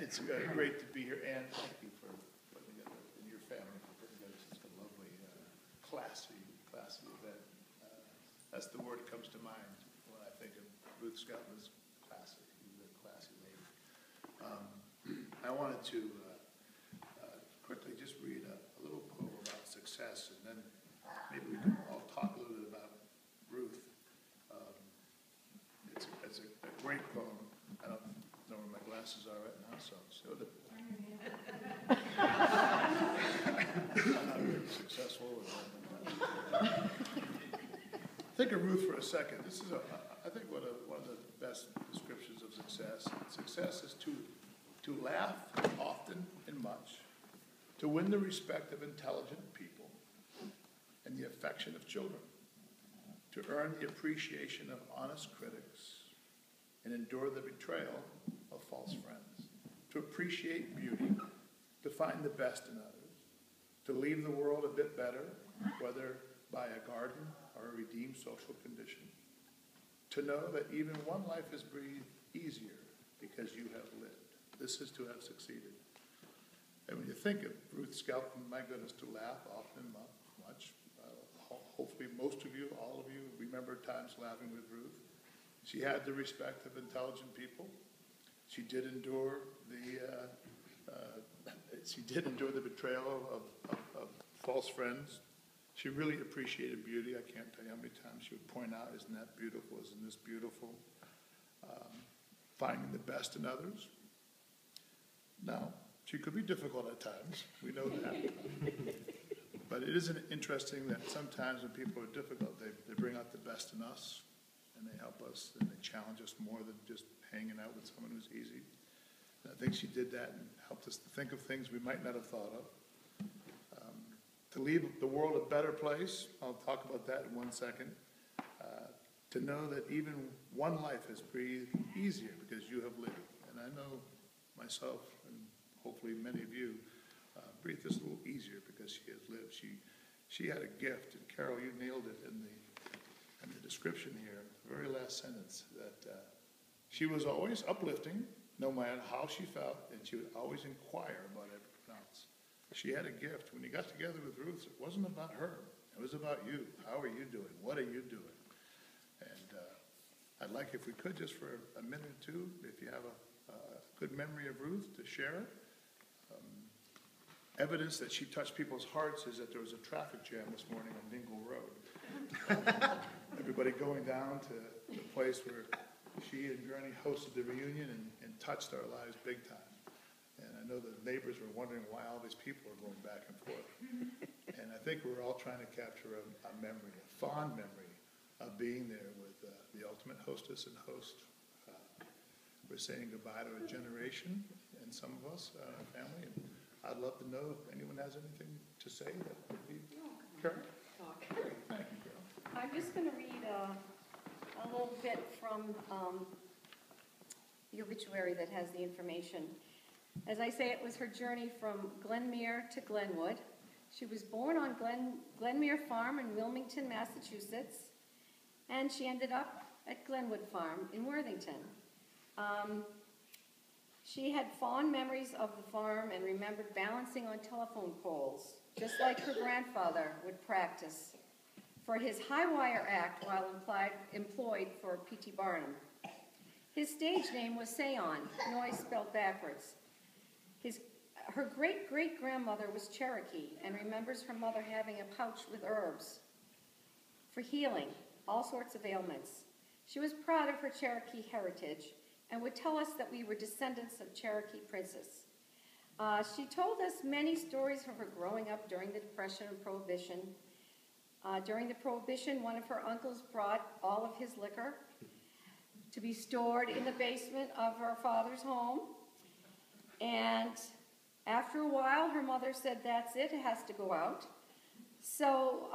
It's great to be here, and thank you for putting together, and your family for putting together such a lovely, classy event. That's the word that comes to mind when I think of Ruth Skelton as classy. She's a classy lady. I wanted to quickly just read a little poem about success, and then maybe we can all talk a little bit about Ruth. It's a great poem. I don't know where my glasses are right now, so I'll show them. I'm not very successful. Think of Ruth for a second. This is, I think, one of the best descriptions of success. Success is to laugh often and much, to win the respect of intelligent people and the affection of children, to earn the appreciation of honest critics and endure the betrayal of false friends, to appreciate beauty, to find the best in others, to leave the world a bit better, whether by a garden or a redeemed social condition, to know that even one life is breathed easier because you have lived. This is to have succeeded. And when you think of Ruth Skelton, my goodness, to laugh often and much. Hopefully most of you, all of you, remember times laughing with Ruth. She had the respect of intelligent people. She did endure the betrayal of false friends. She really appreciated beauty. I can't tell you how many times she would point out, isn't that beautiful? Isn't this beautiful? Finding the best in others. Now, she could be difficult at times. We know that. But it is interesting that sometimes when people are difficult, they bring out the best in us, and they help us, and they challenge us more than just hanging out with someone who's easy. And I think she did that and helped us to think of things we might not have thought of. To leave the world a better place, I'll talk about that in 1 second. To know that even one life is breathed easier because you have lived. And I know myself, and hopefully many of you, breathe this a little easier because she has lived. She had a gift, and Carol, you nailed it in the description here, the very last sentence, that she was always uplifting, no matter how she felt, and she would always inquire about everyone else. She had a gift. When you got together with Ruth, it wasn't about her. It was about you. How are you doing? What are you doing? And I'd like, if we could, just for a minute or two, if you have a good memory of Ruth, to share it. Evidence that she touched people's hearts is that there was a traffic jam this morning on Dingle Road. Everybody going down to the place where she and Gurney hosted the reunion and touched our lives big time. And I know the neighbors were wondering why all these people are going back and forth. And I think we're all trying to capture a memory, a fond memory of being there with the ultimate hostess and host. We're saying goodbye to a generation, and some of us, our family. And I'd love to know if anyone has anything to say. That would be Carol. Great. Thank you, Carol. I'm just going to read a little bit from the obituary that has the information. As I say, it was her journey from Glenmere to Glenwood. She was born on Glenmere Farm in Wilmington, Massachusetts, and she ended up at Glenwood Farm in Worthington. She had fond memories of the farm and remembered balancing on telephone poles, just like her grandfather would practice for his high wire act while employed for P.T. Barnum. His stage name was Seon, noise spelled backwards. Her great-great-grandmother was Cherokee and remembers her mother having a pouch with herbs for healing all sorts of ailments. She was proud of her Cherokee heritage and would tell us that we were descendants of Cherokee princes. She told us many stories of her growing up during the Depression and Prohibition. During the Prohibition, one of her uncles brought all of his liquor to be stored in the basement of her father's home. And after a while, her mother said, "That's it, it has to go out." So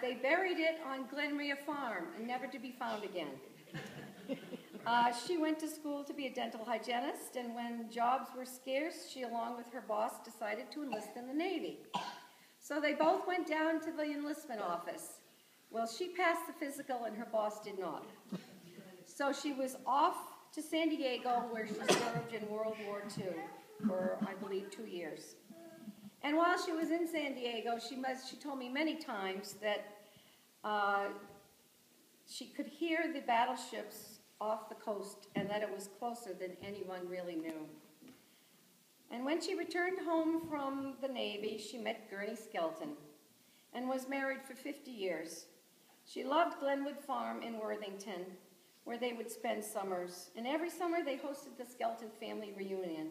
they buried it on Glenmere Farm and never to be found again. She went to school to be a dental hygienist, and when jobs were scarce, she, along with her boss, decided to enlist in the Navy. So they both went down to the enlistment office. Well, she passed the physical and her boss did not. So she was off to San Diego, where she served in World War II. for, I believe, 2 years. And while she was in San Diego, she told me many times that she could hear the battleships off the coast and that it was closer than anyone really knew. And when she returned home from the Navy, she met Gurney Skelton and was married for 50 years. She loved Glenwood Farm in Worthington, where they would spend summers. And every summer they hosted the Skelton family reunion,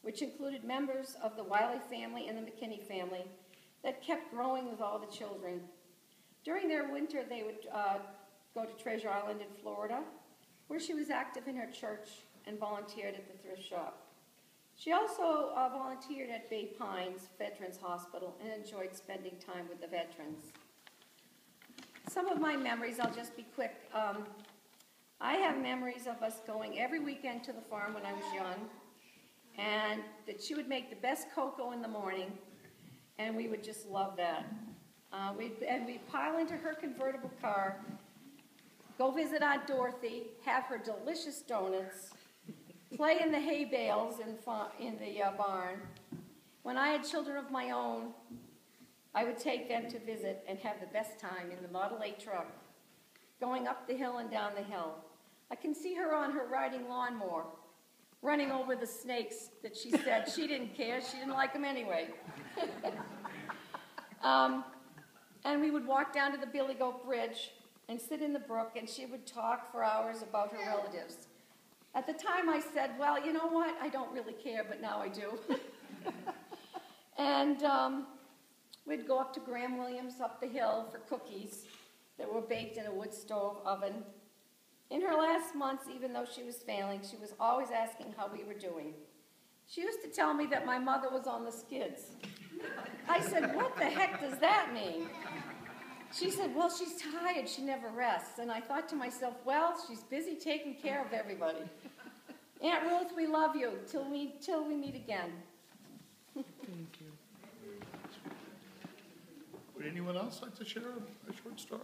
which included members of the Wiley family and the McKinney family that kept growing with all the children. During their winter, they would go to Treasure Island in Florida, where she was active in her church and volunteered at the thrift shop. She also volunteered at Bay Pines Veterans Hospital and enjoyed spending time with the veterans. Some of my memories, I'll just be quick. I have memories of us going every weekend to the farm when I was young, and that she would make the best cocoa in the morning, and we would just love that. We'd pile into her convertible car, go visit Aunt Dorothy, have her delicious donuts, play in the hay bales in the barn. When I had children of my own, I would take them to visit and have the best time in the Model A truck, going up the hill and down the hill. I can see her on her riding lawnmower, running over the snakes that she said she didn't care, she didn't like them anyway. And we would walk down to the Billy Goat Bridge and sit in the brook, and she would talk for hours about her relatives. At the time I said, well, you know what, I don't really care, but now I do. And we'd go up to Graham Williams up the hill for cookies that were baked in a wood stove oven. In her last months, even though she was failing, she was always asking how we were doing. She used to tell me that my mother was on the skids. I said, what the heck does that mean? She said, well, she's tired, she never rests. And I thought to myself, well, she's busy taking care of everybody. Aunt Ruth, we love you till we meet again. Thank you. Would anyone else like to share a short story?